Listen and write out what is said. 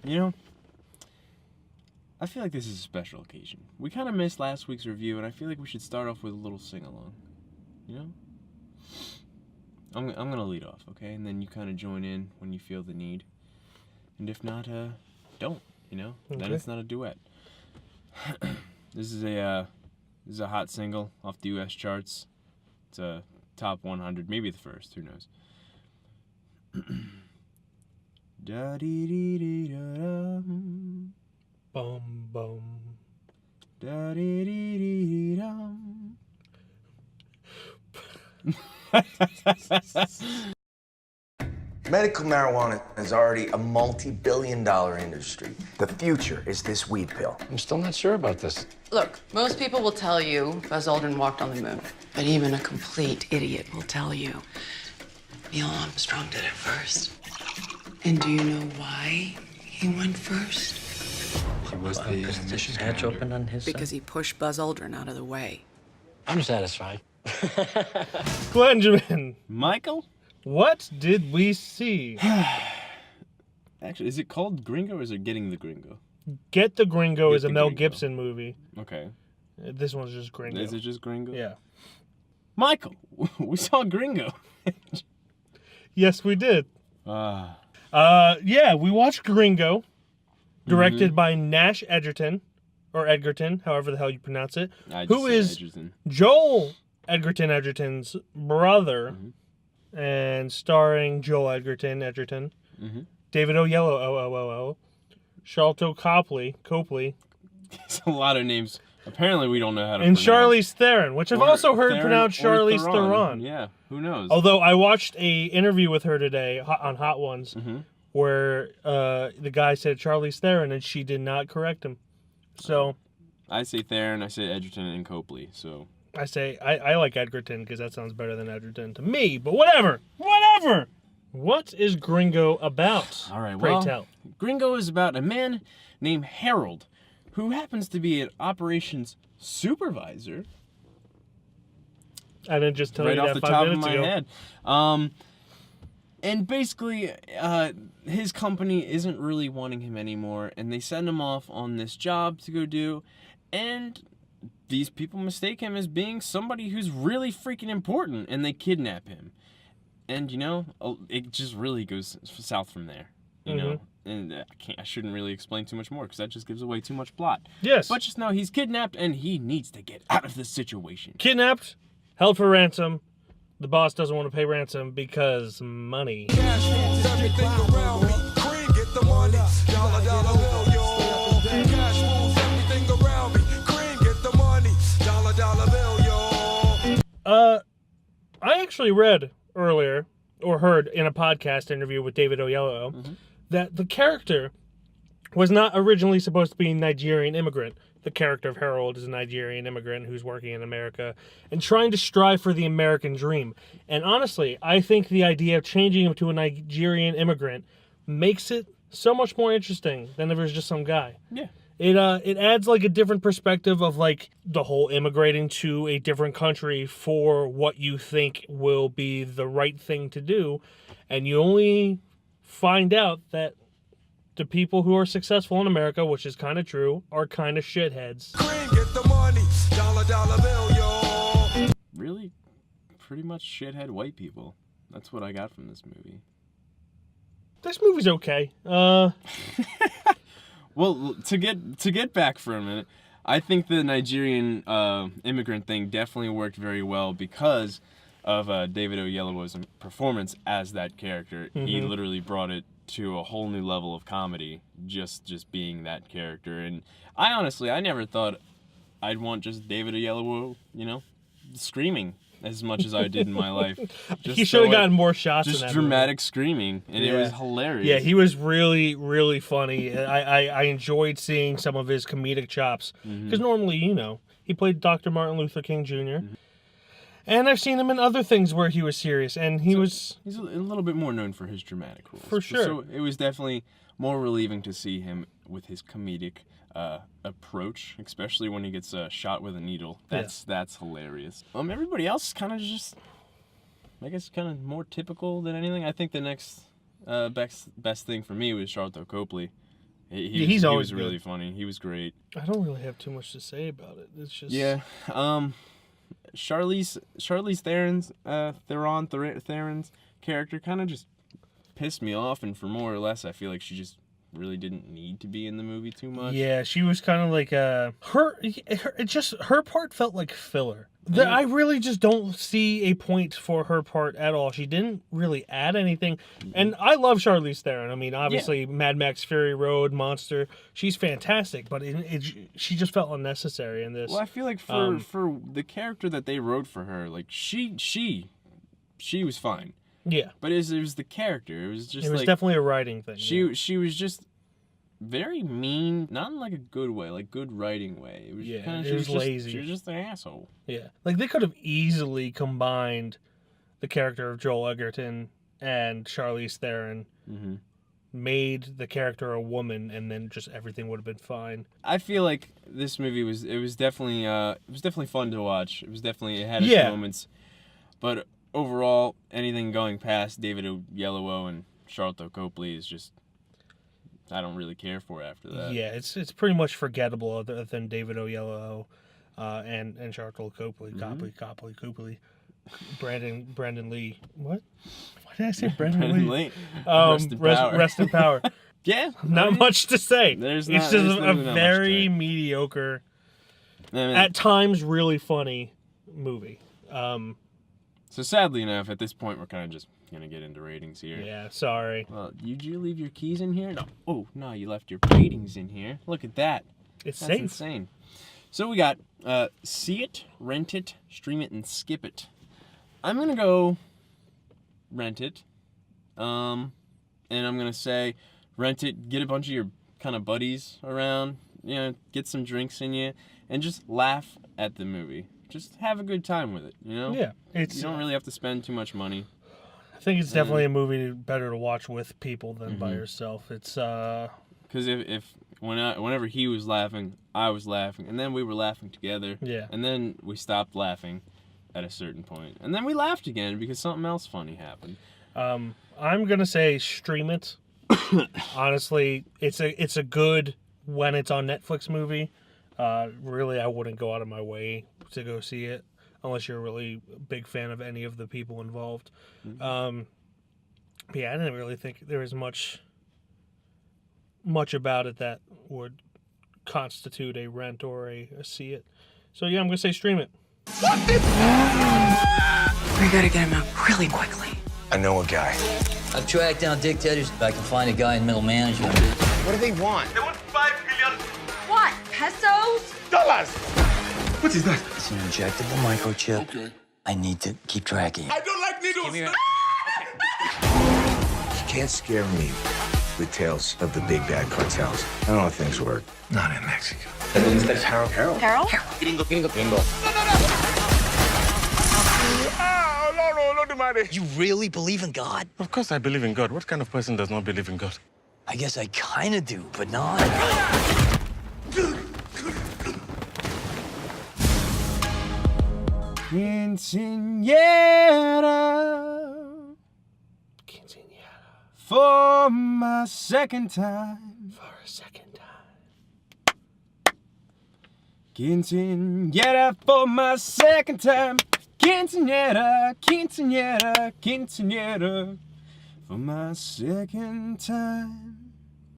You know, I feel like this is a special occasion. We kind of missed last week's review, and I feel like we should start off with a little sing-along. You know? I'm going to lead off, okay? And then you kind of join in when you feel the need. And if not, don't, you know? Okay. Then it's not a duet. This is a hot single off the U.S. charts. It's a top 100, maybe the first, who knows. Da-dee-dee-dee-da-dum. Bum, bum. Da-dee-dee-dee-dum. Medical marijuana is already a multi-billion-dollar industry. The future is this weed pill. I'm still not sure about this. Look, most people will tell you Buzz Aldrin walked on the moon. But even a complete idiot will tell you Neil Armstrong did it first. And do you know why he went first? He was the mission hatch open on his Because side? he pushed Buzz Aldrin out of the way. I'm satisfied. Glenjamin, Michael? what did we see? Actually, is it called Gringo or is it Getting the Gringo? Get the Gringo Get is a the Mel Gringo. Gibson movie. Okay. This one's just Gringo. Is it just Gringo? Yeah. Michael, we saw Gringo. Yes, we did. Yeah, we watched Gringo, directed by Nash Edgerton, or Edgerton, however the hell you pronounce it, who is Edgerton. Joel Edgerton's brother, and starring Joel Edgerton, David Oyelowo, Sharlto Copley, It's a lot of names. Apparently, we don't know how to and pronounce. Charlize Theron, which I've also heard Theron pronounced or Charlize Theron. Yeah, who knows? Although I watched a interview with her today on Hot Ones, where the guy said Charlize Theron, and she did not correct him. So I say Theron, I say Edgerton, and Copley. So I say I like Edgerton because that sounds better than Edgerton to me. But whatever. What is Gringo about? all right, Pray well, tell. Gringo is about a man named Harold, who happens to be an operations supervisor. I didn't just tell Right you off that the 5 top of minutes my ago. head. And basically, his company isn't really wanting him anymore, and they send him off on this job to go do, and these people mistake him as being somebody who's really freaking important, and they kidnap him. And, you know, it just really goes south from there, you know? And I shouldn't really explain too much more, because that just gives away too much plot. Yes. But just know he's kidnapped, and he needs to get out of this situation. Kidnapped, held for ransom. The boss doesn't want to pay ransom because money. Cash moves everything around me. Green, get the money. Dollar, dollar bill, yo. Cash moves everything around me. Green, get the money. Dollar, dollar bill, yo. I actually read earlier, or heard in a podcast interview with David Oyelowo, that the character was not originally supposed to be a Nigerian immigrant. The character of Harold is a Nigerian immigrant who's working in America and trying to strive for the American dream. And honestly, I think the idea of changing him to a Nigerian immigrant makes it so much more interesting than if it was just some guy. Yeah. It adds like a different perspective of like the whole immigrating to a different country for what you think will be the right thing to do, and you only find out that the people who are successful in America, which is kind of true, are kind of shitheads. Green, get the money. Dollar, dollar bill, yo. Really, pretty much shithead white people. That's what I got from this movie. This movie's okay. Well, to get back for a minute, I think the Nigerian immigrant thing definitely worked very well because of David Oyelowo's performance as that character. He literally brought it to a whole new level of comedy, just being that character. And I never thought I'd want just David Oyelowo, you know, screaming as much as I did in my life. He should have gotten more shots in Just that dramatic screaming, and it was hilarious. Yeah, he was really, really funny. I enjoyed seeing some of his comedic chops. Because normally, you know, he played Dr. Martin Luther King Jr., and I've seen him in other things where he was serious, and he's a little bit more known for his dramatic roles. For sure. So it was definitely more relieving to see him with his comedic approach, especially when he gets shot with a needle. That's hilarious. Everybody else kind of just, I guess, kind of more typical than anything. I think the next best thing for me was Sharlto Copley. He's always he was really funny. He was great. I don't really have too much to say about it. It's just Charlize Theron's character kind of just pissed me off, and for more or less, I feel like she just really didn't need to be in the movie too much. Yeah, she was kind of like her part felt like filler. I really just don't see a point for her part at all. She didn't really add anything. And I love Charlize Theron. I mean, obviously, Mad Max Fury Road, Monster, she's fantastic, but she just felt unnecessary in this. Well, I feel like for the character that they wrote for her, like, she was fine. Yeah. But it was the character. It was just It was definitely a writing thing. She was just very mean, not in like a good way, like good writing way. It was it was lazy. She was just an asshole. Yeah. Like, they could have easily combined the character of Joel Edgerton and Charlize Theron, made the character a woman, and then just everything would have been fine. I feel like this movie was definitely fun to watch. It had its moments. But overall, anything going past David Oyelowo and Charlotte Copley is just, I don't really care for after that. Yeah, it's pretty much forgettable other than David Oyelowo and Charlotte Copley, Copley, Brandon Lee. What? Why did I say Brandon Lee? Rest in power. Yeah, not much to say. It's just a very mediocre, at times really funny movie. So sadly enough, at this point, we're kind of just going to get into ratings here. Yeah, sorry. Well, did you leave your keys in here? No. Oh, no, you left your ratings in here. Look at that. That's safe. Insane. So we got see it, rent it, stream it, and skip it. I'm going to go rent it. And I'm going to say rent it, get a bunch of your kind of buddies around, get some drinks in you, and just laugh at the movie. Just have a good time with it, Yeah. You don't really have to spend too much money. I think it's definitely a movie better to watch with people than by yourself. It's because whenever he was laughing, I was laughing, and then we were laughing together. Yeah. And then we stopped laughing at a certain point, and then we laughed again because something else funny happened. I'm gonna say stream it. Honestly, it's a good when it's on Netflix movie. Really, I wouldn't go out of my way to go see it unless you're a really big fan of any of the people involved. But yeah, I didn't really think there was much about it that would constitute a rent or a see it. So yeah, I'm gonna say stream it. We gotta get him out really quickly. I know a guy. I've tracked down dictators. If I can find a guy in middle management. What do they want? They want 5 million What? Pesos? dollars. What is that? It's an injectable microchip. Okay. I need to keep tracking. I don't like needles. You can't scare me with tales of the big bad cartels. I don't know how things work. Not in Mexico. Harold. Gringo. You really believe in God? Of course I believe in God. What kind of person does not believe in God? I guess I kind of do, but not. Quinceañera. For my second time. Quinceañera for my second time. Quinceañera for my second time.